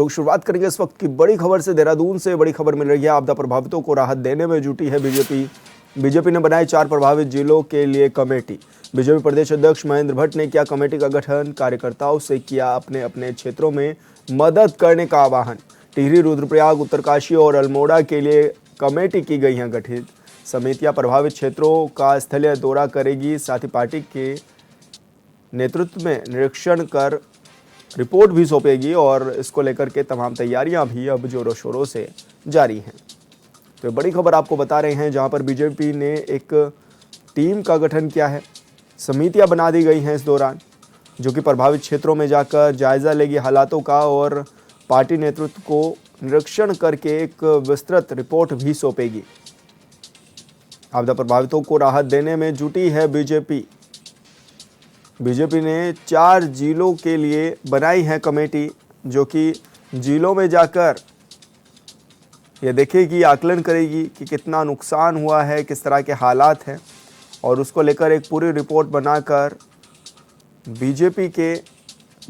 लोग शुरुआत करेंगे इस वक्त की बड़ी खबर से। देहरादून से बड़ी खबर मिल रही है। आपदा प्रभावितों को राहत देने में जुटी है बीजेपी ने बनाई 4 प्रभावित जिलों के लिए कमेटी। बीजेपी प्रदेश अध्यक्ष महेंद्र भट्ट ने किया कमेटी का गठन, कार्यकर्ताओं से किया अपने अपने क्षेत्रों में मदद करने का आह्वान। टिहरी, रुद्रप्रयाग, उत्तरकाशी और अल्मोड़ा के लिए कमेटी की गई हैं गठित। समितियां प्रभावित क्षेत्रों का स्थलीय दौरा करेगी, साथ ही पार्टी के नेतृत्व में निरीक्षण कर रिपोर्ट भी सौंपेगी और इसको लेकर के तमाम तैयारियां भी अब जोरों शोरों से जारी हैं। तो बड़ी खबर आपको बता रहे हैं, जहां पर बीजेपी ने एक टीम का गठन किया है, समितियां बना दी गई हैं इस दौरान, जो कि प्रभावित क्षेत्रों में जाकर जायजा लेगी हालातों का और पार्टी नेतृत्व को निरीक्षण करके एक विस्तृत रिपोर्ट भी सौंपेगी। आपदा प्रभावितों को राहत देने में जुटी है बीजेपी ने 4 जिलों के लिए बनाई है कमेटी, जो कि जिलों में जाकर ये देखेगी, आकलन करेगी कि कितना नुकसान हुआ है, किस तरह के हालात हैं, और उसको लेकर एक पूरी रिपोर्ट बनाकर बीजेपी के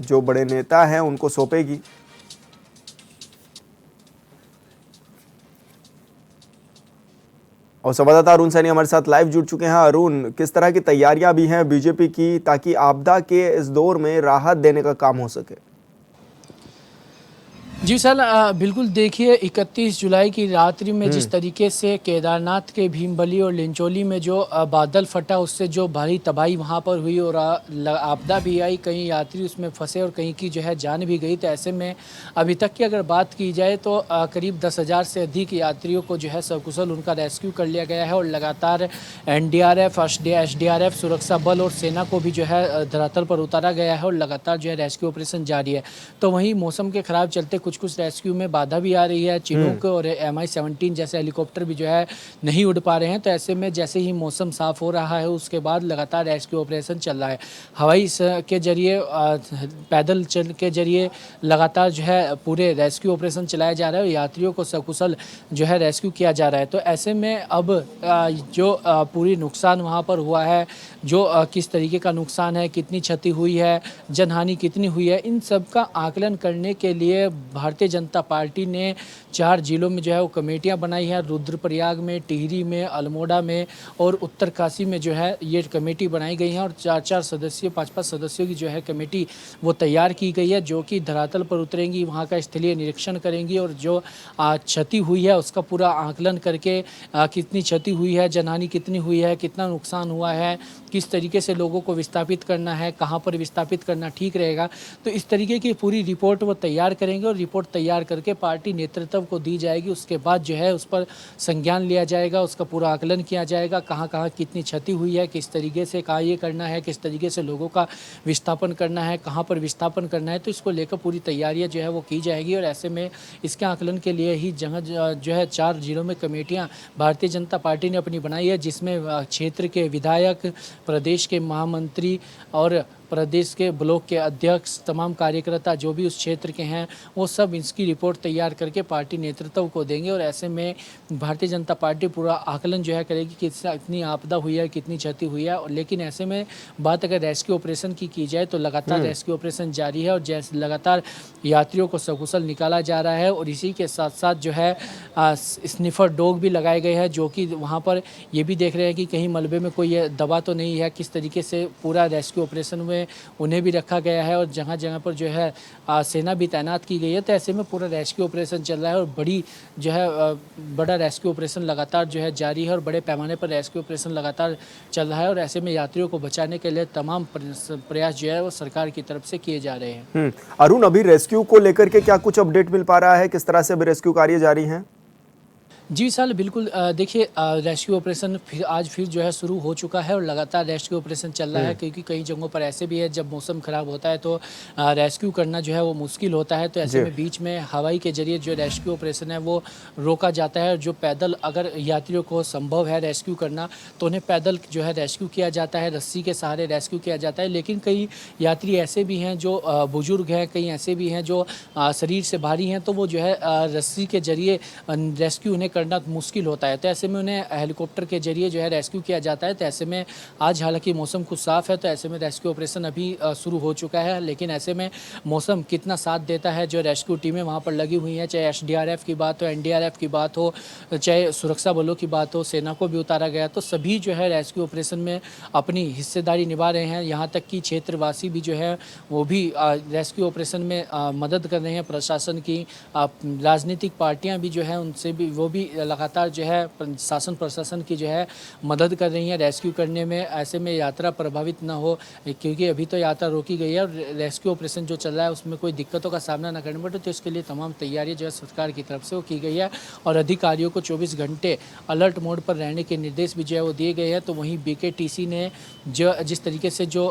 जो बड़े नेता हैं उनको सौंपेगी। और संवाददाता अरुण सैनी हमारे साथ लाइव जुड़ चुके हैं। अरुण, किस तरह की तैयारियां भी हैं बीजेपी की ताकि आपदा के इस दौर में राहत देने का काम हो सके? जी सर, बिल्कुल देखिए 31 जुलाई की रात्रि में जिस तरीके से केदारनाथ के भीमबली और लिंचोली में जो बादल फटा, उससे जो भारी तबाही वहां पर हुई और आपदा भी आई, कई यात्री उसमें फंसे और कहीं की जो है जान भी गई। तो ऐसे में अभी तक की अगर बात की जाए तो करीब 10,000 से अधिक यात्रियों को जो है सकुशल उनका रेस्क्यू कर लिया गया है और लगातार NDRF, SDRF, सुरक्षा बल और सेना को भी जो है धरातल पर उतारा गया है और लगातार जो है रेस्क्यू ऑपरेशन जारी है। तो वहीं मौसम के खराब चलते कुछ रेस्क्यू में बाधा भी आ रही है। चिनूक और MI-17 जैसे हेलीकॉप्टर भी जो है नहीं उड़ पा रहे हैं। तो ऐसे में जैसे ही मौसम साफ हो रहा है उसके बाद लगातार रेस्क्यू ऑपरेशन चल रहा है। हवाई के जरिए, पैदल चल के जरिए लगातार जो है पूरे रेस्क्यू ऑपरेशन चलाया जा रहा है और यात्रियों को सकुशल जो है रेस्क्यू किया जा रहा है। तो ऐसे में अब जो पूरी नुकसान वहाँ पर हुआ है, जो किस तरीके का नुकसान है, कितनी क्षति हुई है, जनहानि कितनी हुई है, इन सब का आकलन करने के लिए भारतीय जनता पार्टी ने 4 जिलों में जो है वो कमेटियां बनाई हैं। रुद्रप्रयाग में, टिहरी में, अल्मोड़ा में और उत्तरकाशी में जो है ये कमेटी बनाई गई है और 4-4 सदस्यों, 5-5 सदस्यों की जो है कमेटी वो तैयार की गई है, जो कि धरातल पर उतरेंगी, वहाँ का स्थलीय निरीक्षण करेंगी और जो क्षति हुई है उसका पूरा आकलन करके कितनी क्षति हुई है, जनहानि कितनी हुई है, कितना नुकसान हुआ है, किस तरीके से लोगों को विस्थापित करना है, कहाँ पर विस्थापित करना ठीक रहेगा, तो इस तरीके की पूरी रिपोर्ट वो तैयार करेंगे और रिपोर्ट तैयार करके पार्टी नेतृत्व को दी जाएगी। उसके बाद जो है उस पर संज्ञान लिया जाएगा, उसका पूरा आकलन किया जाएगा, कहाँ कहाँ कितनी क्षति हुई है, किस तरीके से कहाँ ये करना है, किस तरीके से लोगों का विस्थापन करना है, कहाँ पर विस्थापन करना है। तो इसको लेकर पूरी तैयारियाँ जो है वो की जाएगी और ऐसे में इसके आकलन के लिए ही जगह जो है 4 जिलों में कमेटियाँ भारतीय जनता पार्टी ने अपनी बनाई है, जिसमें क्षेत्र के विधायक, प्रदेश के महामंत्री और प्रदेश के ब्लॉक के अध्यक्ष, तमाम कार्यकर्ता जो भी उस क्षेत्र के हैं वो सब इसकी रिपोर्ट तैयार करके पार्टी नेतृत्व को देंगे और ऐसे में भारतीय जनता पार्टी पूरा आकलन जो है करेगी कि कितनी आपदा हुई है, कितनी क्षति हुई है। लेकिन ऐसे में बात अगर रेस्क्यू ऑपरेशन की जाए तो लगातार रेस्क्यू ऑपरेशन जारी है और जैसे लगातार यात्रियों को सकुशल निकाला जा रहा है और इसी के साथ साथ जो है स्निफर डॉग भी लगाए गए हैं, जो कि वहाँ पर ये भी देख रहे हैं कि कहीं मलबे में कोई दवा तो नहीं है। किस तरीके से पूरा रेस्क्यू ऑपरेशन में उन्हें भी रखा गया है और जगह जगह पर जो है सेना भी तैनात की गई है। तो ऐसे में पूरा रेस्क्यू ऑपरेशन चल रहा है और बड़ा रेस्क्यू ऑपरेशन लगातार जो है जारी है और बड़े पैमाने पर रेस्क्यू ऑपरेशन लगातार चल रहा है और ऐसे में यात्रियों को बचाने के लिए तमाम प्रयास जो है वो सरकार की तरफ से किए जा रहे हैं। अरुण, अभी रेस्क्यू को लेकर के क्या कुछ अपडेट मिल पा रहा है? किस तरह से अभी रेस्क्यू कार्य जारी हैं? जी सर, बिल्कुल देखिए रेस्क्यू ऑपरेशन आज फिर जो है शुरू हो चुका है और लगातार रेस्क्यू ऑपरेशन चल रहा है, क्योंकि कई जगहों पर ऐसे भी है जब मौसम ख़राब होता है तो रेस्क्यू करना जो है वो मुश्किल होता है। तो ऐसे में बीच में हवाई के जरिए जो रेस्क्यू ऑपरेशन है वो रोका जाता है। जो पैदल अगर यात्रियों को संभव है रेस्क्यू करना तो उन्हें पैदल जो है रेस्क्यू किया जाता है, रस्सी के सहारे रेस्क्यू किया जाता है। लेकिन कई यात्री ऐसे भी हैं जो बुजुर्ग हैं, कई ऐसे भी हैं जो शरीर से भारी हैं, तो वो जो है रस्सी के जरिए रेस्क्यू उन्हें करना मुश्किल होता है। तो ऐसे में उन्हें हेलीकॉप्टर के जरिए जो है रेस्क्यू किया जाता है। तो ऐसे में आज हालांकि मौसम कुछ साफ़ है, तो ऐसे में रेस्क्यू ऑपरेशन अभी शुरू हो चुका है। लेकिन ऐसे में मौसम कितना साथ देता है, जो रेस्क्यू टीमें वहाँ पर लगी हुई हैं, चाहे एसडीआरएफ की बात हो, एनडीआरएफ की बात हो, चाहे सुरक्षा बलों की बात हो, सेना को भी उतारा गया, तो सभी जो है रेस्क्यू ऑपरेशन में अपनी हिस्सेदारी निभा रहे हैं। यहाँ तक कि क्षेत्रवासी भी जो है वो भी रेस्क्यू ऑपरेशन में मदद कर रहे हैं। प्रशासन की राजनीतिक पार्टियां भी जो है उनसे भी वो भी लगातार जो है शासन प्रशासन की जो है मदद कर रही हैं रेस्क्यू करने में। ऐसे में यात्रा प्रभावित ना हो, क्योंकि अभी तो यात्रा रोकी गई है और रेस्क्यू ऑपरेशन जो चल रहा है उसमें कोई दिक्कतों का सामना न करना पड़े, तो इसके लिए तमाम तैयारी जो है सरकार की तरफ से वो की गई है। और अधिकारियों को 24 घंटे अलर्ट मोड पर रहने के निर्देश भी जो है वो दिए गए हैं। तो वहीं बीकेटीसी ने जो जिस तरीके से जो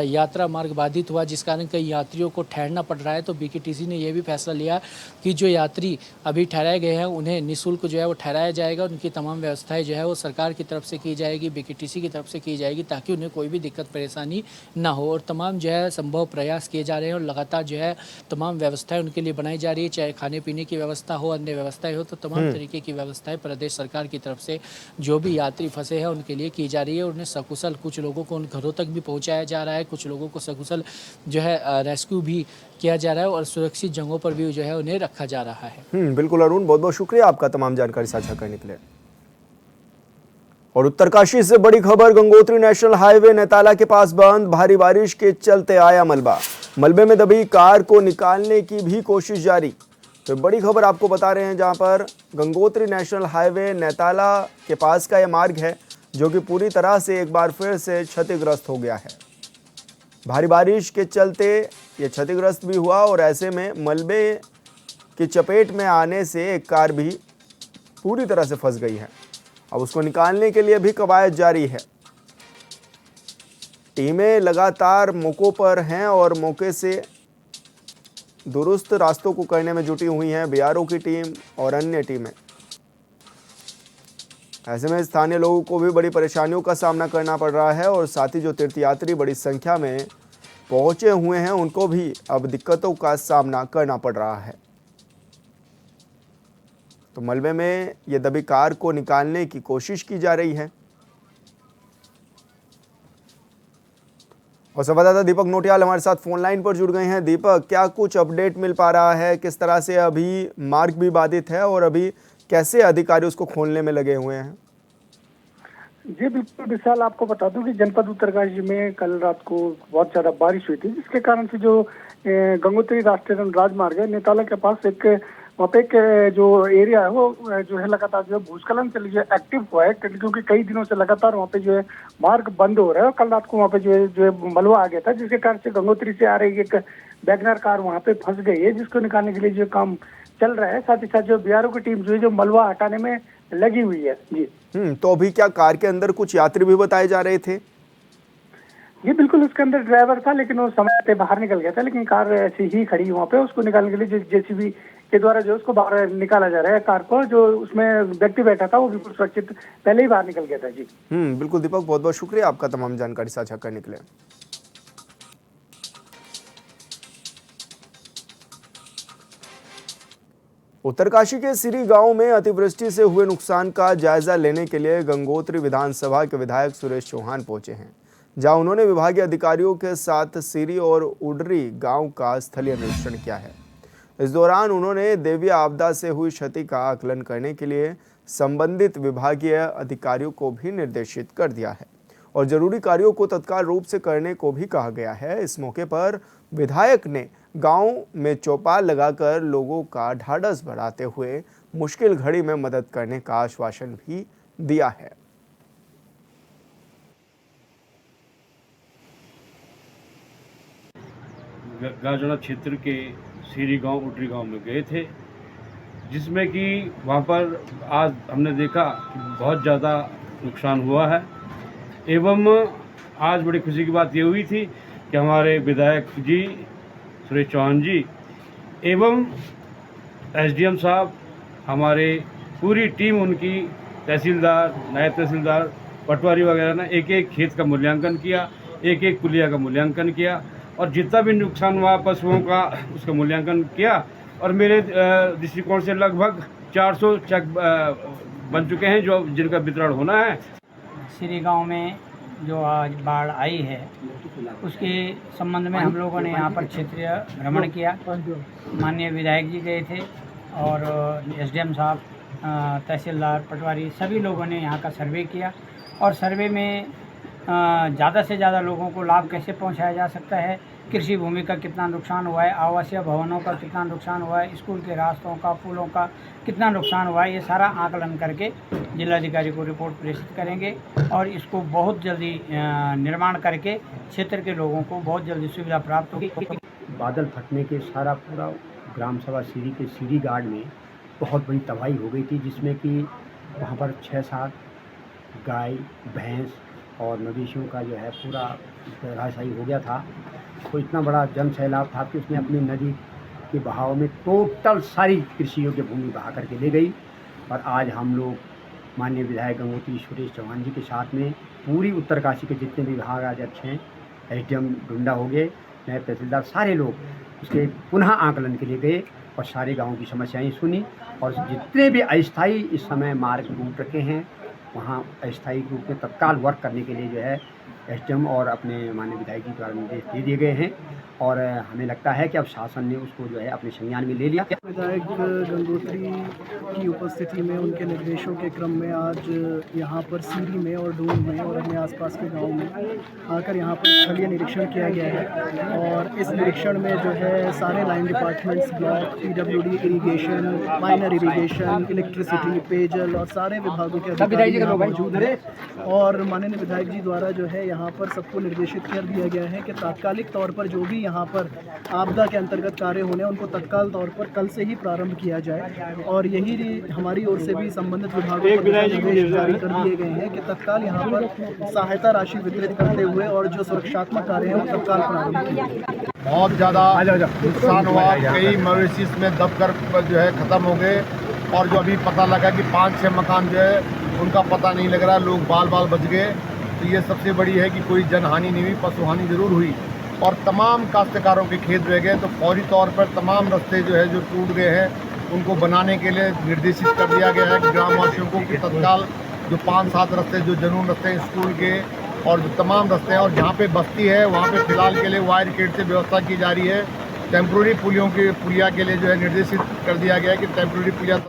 यात्रा मार्ग बाधित हुआ, जिस कारण कई यात्रियों को ठहरना पड़ रहा है, तो बीकेटीसी ने यह भी फैसला लिया कि जो यात्री अभी ठहराए गए हैं उन्हें निःशुल्क जो है वो ठहराया जाएगा। उनकी तमाम व्यवस्थाएं जो है वो सरकार की तरफ से की जाएगी, बीकेटीसी की तरफ से की जाएगी, ताकि उन्हें कोई भी दिक्कत परेशानी ना हो। और तमाम जो है संभव प्रयास किए जा रहे हैं और लगातार जो है तमाम व्यवस्थाएं उनके लिए बनाई जा रही है, चाहे खाने पीने की व्यवस्था हो, अन्य व्यवस्थाएं हो, तो तमाम तरीके की व्यवस्थाएं प्रदेश सरकार की तरफ से जो भी यात्री फंसे हैं उनके लिए की जा रही है। और उन्हें सकुशल, कुछ लोगों को उन घरों तक भी पहुंचाया जा रहा है, कुछ लोगों को सकुशल जो है रेस्क्यू भी किया जा रहा है और सुरक्षित जगहों पर भी जो है उन्हें रखा जा रहा है। बिल्कुल अरुण, बहुत बहुत शुक्रिया आपका तमाम जानकारी साझा करने के लिए। और उत्तरकाशी से बड़ी खबर, गंगोत्री नेशनल हाईवे नेताला के पास बंद, भारी बारिश के चलते आया मलबा। मलबे में दबी कार को निकालने की भी कोशिश जारी। तो बड़ी खबर आपको बता रहे हैं, जहां पर गंगोत्री नेशनल हाईवे नेताला के पास का यह मार्ग है जो कि पूरी तरह से एक बार फिर से क्षतिग्रस्त हो गया है। भारी बारिश के चलते ये क्षतिग्रस्त भी हुआ और ऐसे में मलबे की चपेट में आने से एक कार भी पूरी तरह से फंस गई है। अब उसको निकालने के लिए भी कवायद जारी है। टीमें लगातार मौकों पर हैं और मौके से दुरुस्त रास्तों को करने में जुटी हुई हैं बीआरओ की टीम और अन्य टीमें। ऐसे में स्थानीय लोगों को भी बड़ी परेशानियों का सामना करना पड़ रहा है और साथ ही जो तीर्थयात्री बड़ी संख्या में पहुंचे हुए हैं उनको भी अब दिक्कतों का सामना करना पड़ रहा है। तो मलबे में ये दबी कार को निकालने की कोशिश की जा रही है। और संवाददाता दीपक नोटियाल हमारे साथ फोन लाइन पर जुड़ गए हैं। दीपक, क्या कुछ अपडेट मिल पा रहा है, किस तरह से अभी मार्ग भी बाधित है और अभी कैसे अधिकारी उसको खोलने में लगे हुए हैं? जी बिल्कुल विशाल, आपको बता दूं कि जनपद उत्तरकाशी में कल रात को बहुत ज्यादा बारिश हुई थी, जिसके कारण से जो गंगोत्री राष्ट्रीय राजमार्ग है नेताला के पास एक वहाँ पे एक जो एरिया है वो जो है लगातार जो है भूस्खलन से जो एक्टिव हुआ है, क्योंकि कई दिनों से लगातार वहाँ पे जो है मार्ग बंद हो रहा है। और कल रात को वहाँ पे जो है मलबा आ गया था, जिसके कारण से गंगोत्री से आ रही एक वैगनर कार वहाँ पे फंस गई है, जिसको निकालने के लिए जो काम चल रहा है। साथ ही साथ जो बीआरओ की टीम जो है जो मलबा हटाने में लगी हुई है। जी तो अभी क्या कार के अंदर कुछ यात्री भी बताए जा रहे थे? जी बिल्कुल, उसके अंदर ड्राइवर था लेकिन वो समय पे बाहर निकल गया था, लेकिन कार ऐसी ही खड़ी वहाँ पे। उसको निकालने के लिए जेसीबी के द्वारा जो उसको बाहर निकाला जा रहा है। कार को जो उसमें व्यक्ति बैठा था वो बिल्कुल सुरक्षित पहले ही बाहर निकल गया था। जी बिल्कुल दीपक, बहुत बहुत शुक्रिया आपका तमाम जानकारी साझा करने के लिए। उत्तरकाशी के सिरी गांव में अतिवृष्टि से हुए नुकसान का जायजा लेने के लिए गंगोत्री विधानसभा के विधायक सुरेश चौहान पहुंचे हैं, जहां उन्होंने विभागीय अधिकारियों के साथ सिरी और उडरी गांव का स्थलीय निरीक्षण किया है। इस दौरान उन्होंने देवीय आपदा से हुई क्षति का आकलन करने के लिए संबंधित विभागीय अधिकारियों को भी निर्देशित कर दिया है और जरूरी कार्यों को तत्काल रूप से करने को भी कहा गया है। इस मौके पर विधायक ने गांव में चौपाल लगाकर लोगों का ढाढ़स बढ़ाते हुए मुश्किल घड़ी में मदद करने का आश्वासन भी दिया है। गाजोड़ा क्षेत्र के सीरी गांव उटरी गांव में गए थे, जिसमें कि वहां पर आज हमने देखा कि बहुत ज़्यादा नुकसान हुआ है। एवं आज बड़ी खुशी की बात ये हुई थी कि हमारे विधायक जी सुरेश चौहान जी एवं एसडीएम साहब, हमारे पूरी टीम, उनकी तहसीलदार, नायब तहसीलदार, पटवारी वगैरह ने एक एक खेत का मूल्यांकन किया, एक एक पुलिया का मूल्यांकन किया और जितना भी नुकसान हुआ पशुओं का उसका मूल्यांकन किया। और मेरे दृष्टिकोण से लगभग 400 चेक बन चुके हैं जो जिनका वितरण होना है। श्री गांव में जो आज बाढ़ आई है उसके संबंध में हम लोगों ने यहाँ पर क्षेत्रीय भ्रमण किया। माननीय विधायक जी गए थे और एसडीएम साहब, तहसीलदार, पटवारी, सभी लोगों ने यहाँ का सर्वे किया और सर्वे में ज़्यादा से ज़्यादा लोगों को लाभ कैसे पहुँचाया जा सकता है, कृषि भूमि का कितना नुकसान हुआ है, आवासीय भवनों का कितना नुकसान हुआ है, स्कूल के रास्तों का, पुलों का कितना नुकसान हुआ है, ये सारा आकलन करके जिलाधिकारी को रिपोर्ट प्रेषित करेंगे और इसको बहुत जल्दी निर्माण करके क्षेत्र के लोगों को बहुत जल्दी सुविधा प्राप्त होगी। बादल फटने के सारा पूरा ग्राम सभा सीरी के सीरी गार्ड में बहुत बड़ी तबाही हो गई थी, जिसमें कि वहाँ पर 6-7 गाय, भैंस और मवेशियों का जो है पूरा धराशायी हो गया था। तो इतना बड़ा जन सैलाब था कि उसने अपनी नदी के बहाव में टोटल सारी कृषि योग्य भूमि बहा करके ले गई। और आज हम लोग माननीय विधायक गंगोत्री सुरेश चौहान जी के साथ में पूरी उत्तरकाशी के जितने भी विभागाध्यक्ष हैं, एसडीएम डुंडा हो गए, नायब तहसीलदार, सारे लोग उसके पुनः आकलन के लिए गए और सारे गाँव की समस्याएं सुनी। और जितने भी अस्थायी इस समय मार्ग टूट रखे हैं वहाँ अस्थायी रूप में तत्काल वर्क करने के लिए जो है एसडीएम और अपने माननीय विधायक जी द्वारा निर्देश दे दिए गए हैं और हमें लगता है कि अब शासन ने उसको जो है अपने संज्ञान में ले लिया। विधायक गंगोत्री की उपस्थिति में उनके निर्देशों के क्रम में आज यहाँ पर सीरी में और डून में और अन्य आसपास के गांव में आकर यहाँ पर स्थलीय निरीक्षण किया गया है और इस निरीक्षण में जो है सारे line departments, block, PWD, irrigation, minor irrigation, electricity, पेयजल और सारे विभागों के अधिकारी यहाँ मौजूद हैं और माननीय विधायक जी द्वारा जो है यहाँ पर सबको निर्देशित कर दिया गया है कि तात्कालिक तौर पर जो भी यहाँ पर आपदा के अंतर्गत कार्य होने उनको तत्काल तौर पर कल से ही प्रारंभ किया जाए और यही हमारी ओर से भी संबंधित विभागों को निर्देश जारी कर दिए गए हैं कि तत्काल यहाँ पर सहायता राशि वितरित करते हुए और जो सुरक्षात्मक कार्य हैं वो तत्काल प्रारंभ किए जाए। बहुत ज़्यादा नुकसान हुआ, कई मवेशी इसमें दबकर जो है ख़त्म हो गए और जो अभी पता लगा कि 5-6 मकान जो है उनका पता नहीं लग रहा, लोग बाल बच गए। तो ये सबसे बड़ी है कि कोई जनहानि नहीं हुई, पशु हानि जरूर हुई और तमाम काश्तकारों के खेत रह गए। तो फौरी तौर पर तमाम रास्ते जो है जो टूट गए हैं उनको बनाने के लिए निर्देशित कर दिया गया है कि ग्रामवासियों को कि तत्काल जो 5-7 रास्ते जो जनून रास्ते हैं स्कूल के और जो तमाम रास्ते हैं और जहाँ पे बस्ती है वहाँ पे फिलहाल के लिए वायर गेट से व्यवस्था की जा रही है। टेम्प्रोरी पुलिया के लिए जो है निर्देशित कर दिया गया है कि टेम्प्रोरी पुलिया।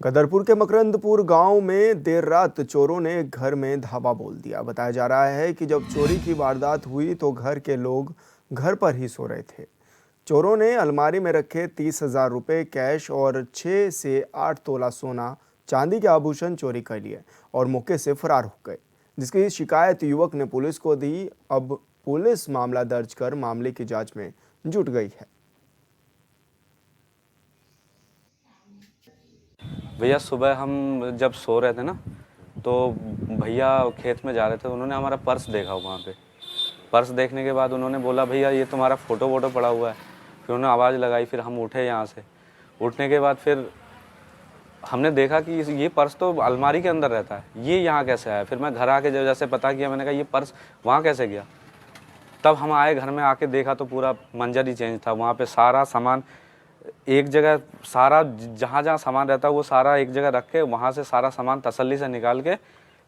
गदरपुर के मकरंदपुर गांव में देर रात चोरों ने घर में धावा बोल दिया। बताया जा रहा है कि जब चोरी की वारदात हुई तो घर के लोग घर पर ही सो रहे थे। चोरों ने अलमारी में रखे 30,000 रुपये कैश और 6 से 8 तोला सोना चांदी के आभूषण चोरी कर लिए और मौके से फरार हो गए, जिसकी शिकायत युवक ने पुलिस को दी। अब पुलिस मामला दर्ज कर मामले की जांच में जुट गई है। भैया सुबह हम जब सो रहे थे ना तो भैया खेत में जा रहे थे, उन्होंने हमारा पर्स देखा वहाँ पे। पर्स देखने के बाद उन्होंने बोला भैया ये तुम्हारा फ़ोटो वोटो पड़ा हुआ है। फिर उन्होंने आवाज़ लगाई, फिर हम उठे यहाँ से। उठने के बाद फिर हमने देखा कि ये पर्स तो अलमारी के अंदर रहता है, ये यहाँ कैसे आया। फिर मैं घर आके जब जैसे पता किया, मैंने कहा ये पर्स वहाँ कैसे गया। तब हम आए, घर में आके देखा तो पूरा मंजर ही चेंज था। वहाँ पे सारा सामान एक जगह, सारा जहाँ जहाँ सामान रहता है वो सारा एक जगह रख के वहाँ से सारा सामान तसल्ली से निकाल के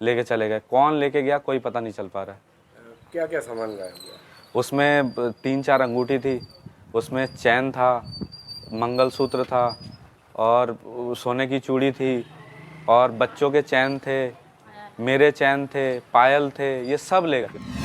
लेके चले गए। कौन लेके गया कोई पता नहीं चल पा रहा है। क्या क्या सामान गायब हुआ? उसमें 3-4 अंगूठी थी, उसमें चैन था, मंगलसूत्र था और सोने की चूड़ी थी और बच्चों के चैन थे, मेरे चैन थे, पायल थे, ये सब ले गए।